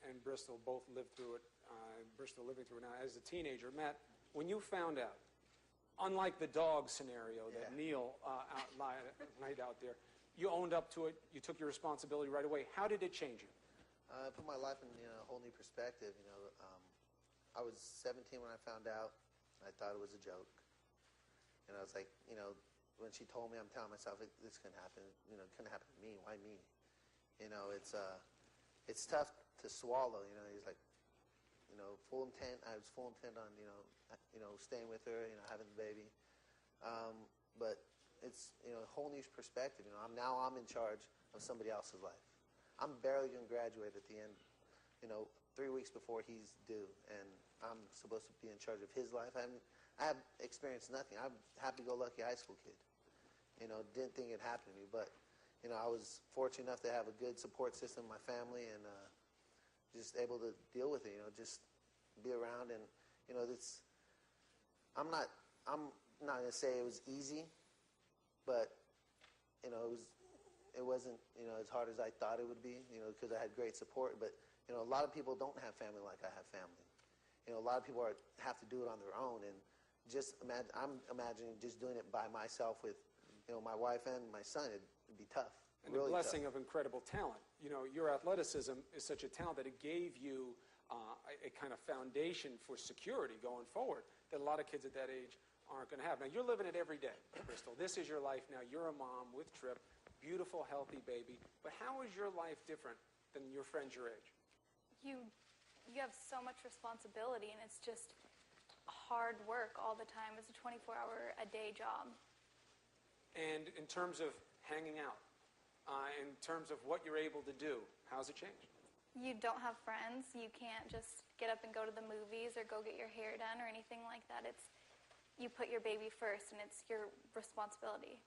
and Bristol both lived through it. Bristol living through it now as a teenager. Matt, when you found out, unlike the dog scenario that Neil laid out there, you owned up to it. You took your responsibility right away. How did it change you? It put my life in a whole new perspective. I was 17 when I found out. I thought it was a joke. And I was like, when she told me, I'm telling myself, this couldn't happen. It couldn't happen to me. Why me? It's tough to swallow. He's like, full intent. I was full intent on, staying with her, having the baby. But it's, a whole new perspective. Now I'm in charge of somebody else's life. I'm barely going to graduate at the end, 3 weeks before he's due, and I'm supposed to be in charge of his life. I have experienced nothing. I'm a happy-go-lucky high school kid. Didn't think it happened to me, but I was fortunate enough to have a good support system in my family, and just able to deal with it. Just be around, and I'm not going to say it was easy, but it wasn't as hard as I thought it would be. Because I had great support, but a lot of people don't have family like I have family. A lot of people have to do it on their own, and just imagine, I'm imagining just doing it by myself with my wife and my son. It'd be tough. And really the blessing of incredible talent. Your athleticism is such a talent that it gave you a kind of foundation for security going forward that a lot of kids at that age aren't going to have. Now, you're living it every day, Bristol. This is your life now. You're a mom with Tripp, beautiful, healthy baby. But how is your life different than your friends your age? You have so much responsibility, and it's just hard work all the time. It's a 24-hour-a-day job. And in terms of hanging out, in terms of what you're able to do, how's it changed? You don't have friends. You can't just get up and go to the movies or go get your hair done or anything like that. You put your baby first, and it's your responsibility.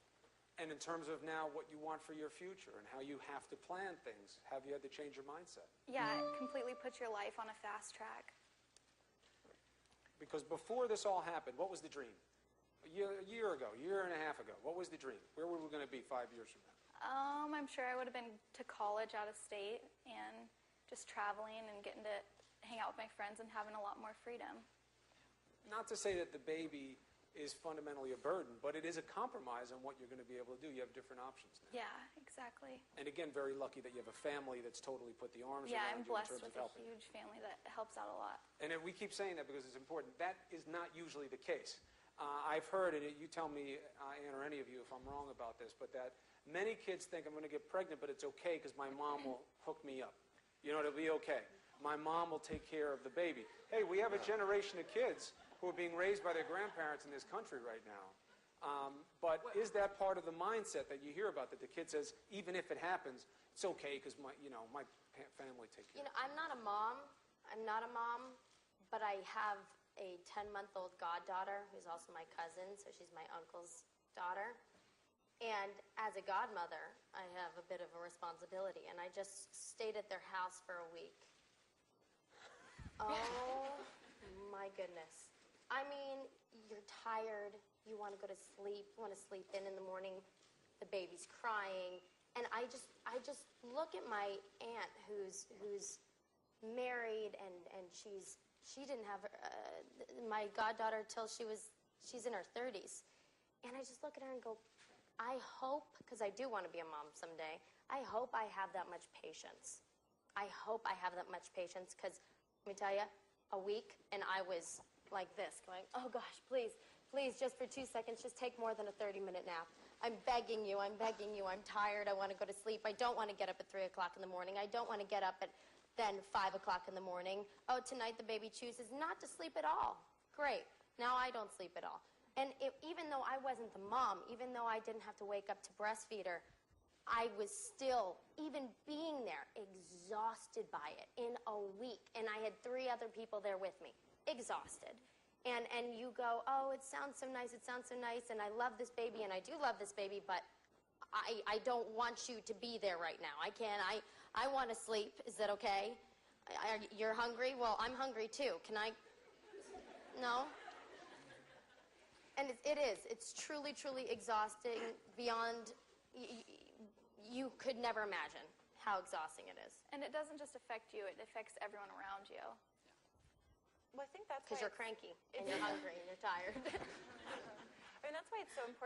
And in terms of now what you want for your future and how you have to plan things, have you had to change your mindset? Yeah, it completely puts your life on a fast track. Because before this all happened, what was the dream? A year ago, a year and a half ago, what was the dream? Where were we going to be 5 years from now? I'm sure I would have been to college out of state and just traveling and getting to hang out with my friends and having a lot more freedom. Not to say that the baby is fundamentally a burden, but it is a compromise on what you're going to be able to do. You have different options now. Yeah, exactly. And again, very lucky that you have a family that's totally put the arms around you. Yeah, I'm blessed in terms with of a huge family that helps out a lot. And we keep saying that because it's important. That is not usually the case. I've heard, and you tell me, Ann, or any of you if I'm wrong about this, but that many kids think I'm going to get pregnant, but it's okay because my mom will hook me up. It'll be okay. My mom will take care of the baby. Hey, we have a generation of kids who are being raised by their grandparents in this country right now. But is that part of the mindset that you hear about, that the kid says, even if it happens, it's okay because my family take care of it? I'm not a mom. But I have a 10-month-old goddaughter who's also my cousin, so she's my uncle's daughter. And as a godmother, I have a bit of a responsibility, and I just stayed at their house for a week. Oh, my goodness. I mean, you're tired, you want to go to sleep, you want to sleep in the morning, the baby's crying, and I just look at my aunt who's married, and she didn't have my goddaughter till she's in her 30s, and I just look at her and go, I hope, because I do want to be a mom someday, I hope I have that much patience. I hope I have that much patience, because let me tell you, a week, and I was like this, going, oh gosh, please, just for 2 seconds, just take more than a 30-minute nap. I'm begging you, I'm tired, I want to go to sleep. I don't want to get up at 3 o'clock in the morning. I don't want to get up at then 5 o'clock in the morning. Oh, tonight the baby chooses not to sleep at all. Great, now I don't sleep at all. And even though I wasn't the mom, even though I didn't have to wake up to breastfeed her, I was still, even being there, exhausted by it in a week. And I had 3 other people there with me, exhausted. And you go, oh, it sounds so nice, and I love this baby, and I do love this baby, but I don't want you to be there right now. I can't, I want to sleep. Is that okay? You're hungry? Well, I'm hungry too. Can I? No? And it is. It's truly, truly exhausting beyond, you could never imagine how exhausting it is. And it doesn't just affect you, it affects everyone around you. Well, I think that's Because why you're cranky and you're hungry and you're tired. I mean, that's why it's so important